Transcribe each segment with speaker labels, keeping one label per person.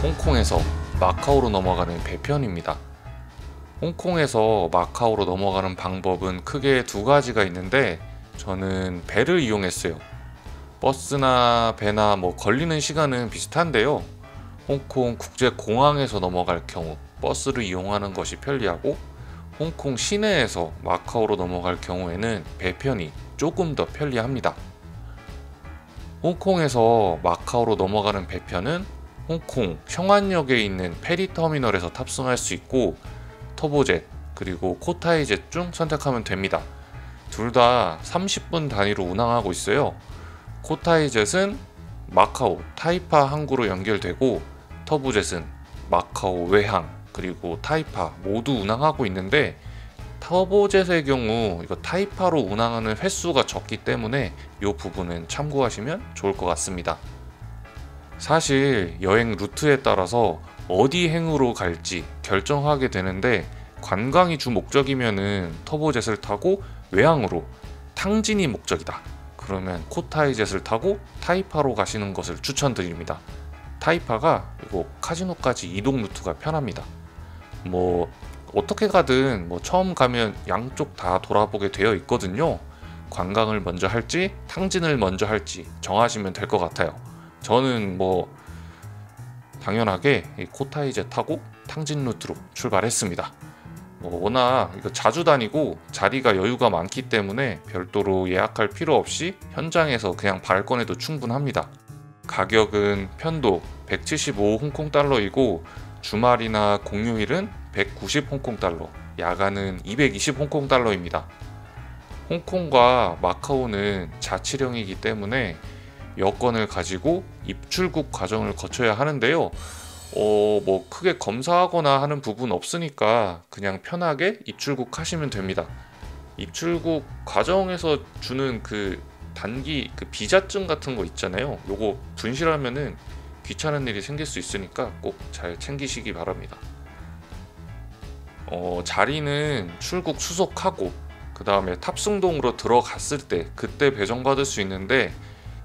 Speaker 1: 홍콩에서 마카오로 넘어가는 배편입니다. 홍콩에서 마카오로 넘어가는 방법은 크게 두 가지가 있는데 저는 배를 이용했어요. 버스나 배나 걸리는 시간은 비슷한데요. 홍콩 국제공항에서 넘어갈 경우 버스를 이용하는 것이 편리하고, 홍콩 시내에서 마카오로 넘어갈 경우에는 배편이 조금 더 편리합니다. 홍콩에서 마카오로 넘어가는 배편은 홍콩 평안역에 있는 페리터미널에서 탑승할 수 있고, 터보젯 그리고 코타이젯 중 선택하면 됩니다. 둘 다 30분 단위로 운항하고 있어요. 코타이젯은 마카오 타이파 항구로 연결되고, 터보젯은 마카오 외항 그리고 타이파 모두 운항하고 있는데, 터보젯의 경우 이거 타이파로 운항하는 횟수가 적기 때문에 이 부분은 참고하시면 좋을 것 같습니다. 사실 여행 루트에 따라서 어디 행으로 갈지 결정하게 되는데, 관광이 주 목적이면은 터보젯을 타고 외항으로 탕진이 목적이다 그러면 코타이젯을 타고 타이파로 가시는 것을 추천드립니다. 타이파가 이거 카지노까지 이동 루트가 편합니다. 어떻게 가든 처음 가면 양쪽 다 돌아보게 되어 있거든요. 관광을 먼저 할지 탕진을 먼저 할지 정하시면 될 것 같아요. 저는 당연하게 이 코타이젯 타고 탕진 루트로 출발했습니다. 워낙 이거 자주 다니고 자리가 여유가 많기 때문에 별도로 예약할 필요 없이 현장에서 그냥 발권해도 충분합니다. 가격은 편도 175 홍콩 달러이고, 주말이나 공휴일은 190 홍콩 달러, 야간은 220 홍콩 달러입니다. 홍콩과 마카오는 자치령이기 때문에 여권을 가지고 입출국 과정을 거쳐야 하는데요. 크게 검사하거나 하는 부분 없으니까 그냥 편하게 입출국 하시면 됩니다. 입출국 과정에서 주는 그 단기 비자증 같은 거 있잖아요. 요거 분실하면은 귀찮은 일이 생길 수 있으니까 꼭 잘 챙기시기 바랍니다. 자리는 출국 수속하고 그 다음에 탑승동으로 들어갔을 때 그때 배정받을 수 있는데,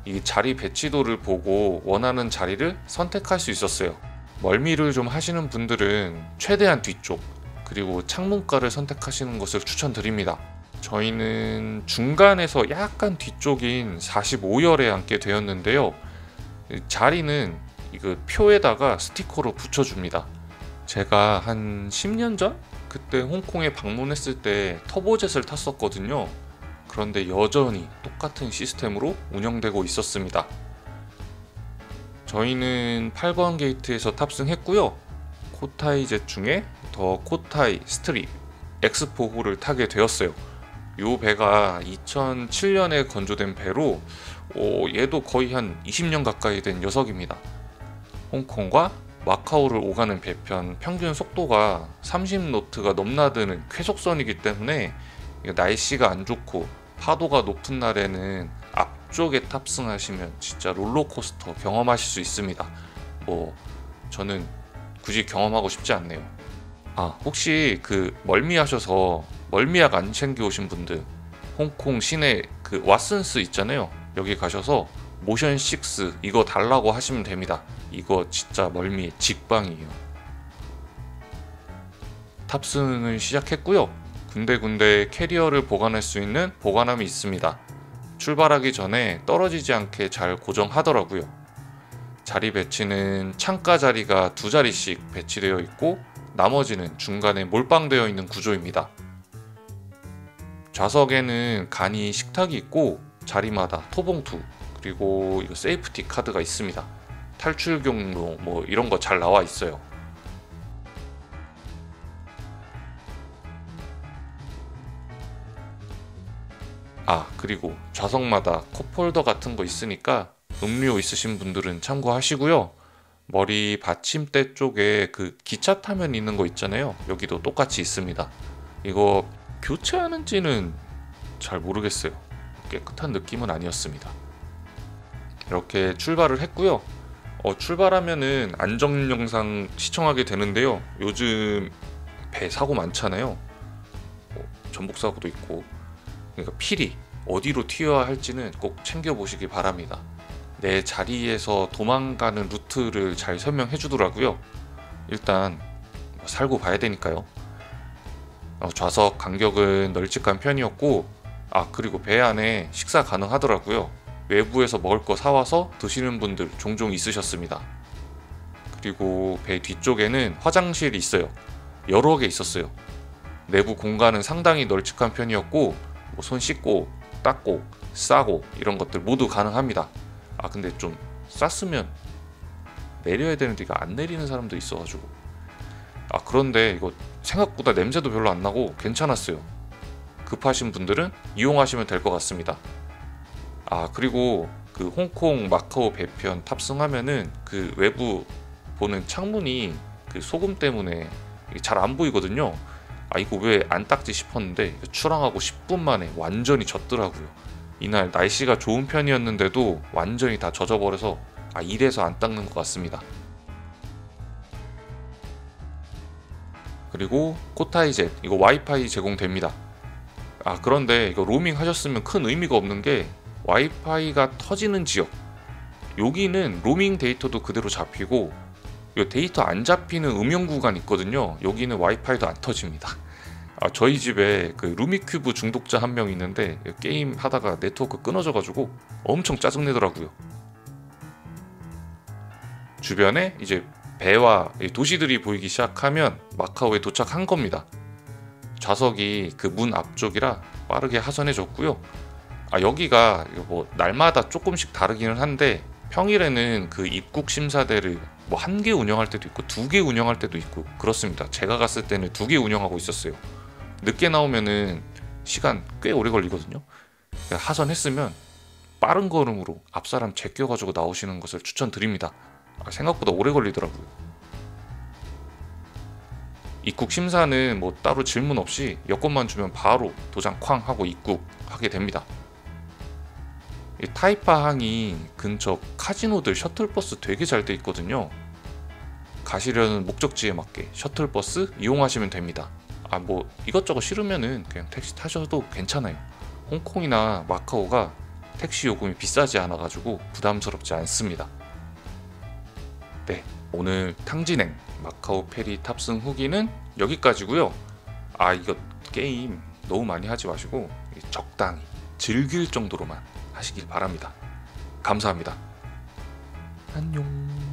Speaker 1: 이 자리 배치도를 보고 원하는 자리를 선택할 수 있었어요. 멀미를 좀 하시는 분들은 최대한 뒤쪽 그리고 창문가를 선택하시는 것을 추천드립니다. 저희는 중간에서 약간 뒤쪽인 45열에 앉게 되었는데요. 자리는 이거 표에다가 스티커로 붙여줍니다. 제가 한 10년 전? 그때 홍콩에 방문했을 때 터보젯을 탔었거든요. 그런데 여전히 똑같은 시스템으로 운영되고 있었습니다. 저희는 8번 게이트에서 탑승했고요. 코타이젯 중에 더 코타이 스트립 X4호를 타게 되었어요. 이 배가 2007년에 건조된 배로 얘도 거의 한 20년 가까이 된 녀석입니다. 홍콩과 마카오를 오가는 배편 평균 속도가 30노트가 넘나드는 쾌속선이기 때문에 날씨가 안 좋고 파도가 높은 날에는 앞쪽에 탑승하시면 진짜 롤러코스터 경험하실 수 있습니다. 저는 굳이 경험하고 싶지 않네요. 혹시 멀미하셔서 멀미약 안 챙겨 오신 분들, 홍콩 시내 왓슨스 있잖아요. 여기 가셔서 모션 6 이거 달라고 하시면 됩니다. 이거 진짜 멀미 직방이에요. 탑승을 시작했고요. 군데군데 캐리어를 보관할 수 있는 보관함이 있습니다. 출발하기 전에 떨어지지 않게 잘 고정하더라고요. 자리 배치는 창가 자리가 2자리씩 배치되어 있고, 나머지는 중간에 몰빵되어 있는 구조입니다. 좌석에는 간이 식탁이 있고, 자리마다 토봉투 그리고 이거 세이프티 카드가 있습니다. 탈출 경로 이런 거 잘 나와 있어요. 그리고 좌석마다 컵홀더 같은 거 있으니까 음료 있으신 분들은 참고하시고요. 머리 받침대 쪽에 기차 타면 있는 거 있잖아요. 여기도 똑같이 있습니다. 이거 교체하는지는 잘 모르겠어요. 깨끗한 느낌은 아니었습니다. 이렇게 출발을 했고요. 출발하면은 안전 영상 시청하게 되는데요. 요즘 배 사고 많잖아요. 전복 사고도 있고. 그러니까 필히 어디로 튀어야 할지는 꼭 챙겨보시기 바랍니다. 내 자리에서 도망가는 루트를 잘 설명해 주더라고요. 일단 살고 봐야 되니까요. 좌석 간격은 널찍한 편이었고, 그리고 배 안에 식사 가능하더라고요. 외부에서 먹을 거 사와서 드시는 분들 종종 있으셨습니다. 그리고 배 뒤쪽에는 화장실이 있어요. 여러 개 있었어요. 내부 공간은 상당히 널찍한 편이었고, 손 씻고 닦고 싸고 이런 것들 모두 가능합니다. 근데 좀 쌌으면 내려야 되는데 이거 안 내리는 사람도 있어가지고, 그런데 이거 생각보다 냄새도 별로 안 나고 괜찮았어요. 급하신 분들은 이용하시면 될 것 같습니다. 그리고 그 홍콩 마카오 배편 탑승하면은 그 외부 보는 창문이 그 소금 때문에 잘 안 보이거든요. 이거 왜 안 닦지 싶었는데 출항하고 10분 만에 완전히 젖더라고요. 이날 날씨가 좋은 편이었는데도 완전히 다 젖어버려서 이래서 안 닦는 것 같습니다. 그리고 코타이젯 이거 와이파이 제공됩니다. 그런데 이거 로밍 하셨으면 큰 의미가 없는 게 와이파이가 터지는 지역, 여기는 로밍 데이터도 그대로 잡히고 데이터 안 잡히는 음영 구간 있거든요. 여기는 와이파이도 안 터집니다. 저희 집에 그 루미큐브 중독자 한 명 있는데 게임 하다가 네트워크 끊어져가지고 엄청 짜증내더라고요. 주변에 이제 배와 도시들이 보이기 시작하면 마카오에 도착한 겁니다. 좌석이 그 문 앞쪽이라 빠르게 하선해졌고요. 여기가 뭐 날마다 조금씩 다르기는 한데 평일에는 그 입국 심사대를 뭐 1개 운영할 때도 있고 2개 운영할 때도 있고 그렇습니다. 제가 갔을 때는 2개 운영하고 있었어요. 늦게 나오면은 시간 꽤 오래 걸리거든요. 하선했으면 빠른 걸음으로 앞사람 제껴가지고 나오시는 것을 추천드립니다. 생각보다 오래 걸리더라고요. 입국 심사는 뭐 따로 질문 없이 여권만 주면 바로 도장 쾅 하고 입국하게 됩니다. 타이파 항이 근처 카지노들 셔틀버스 되게 잘 돼 있거든요. 가시려는 목적지에 맞게 셔틀버스 이용하시면 됩니다. 뭐 이것저것 싫으면은 그냥 택시 타셔도 괜찮아요. 홍콩이나 마카오가 택시 요금이 비싸지 않아가지고 부담스럽지 않습니다. 네, 오늘 탕진행 마카오 페리 탑승 후기는 여기까지고요. 이거 게임 너무 많이 하지 마시고 적당히 즐길 정도로만 하시길 바랍니다. 감사합니다. 안녕.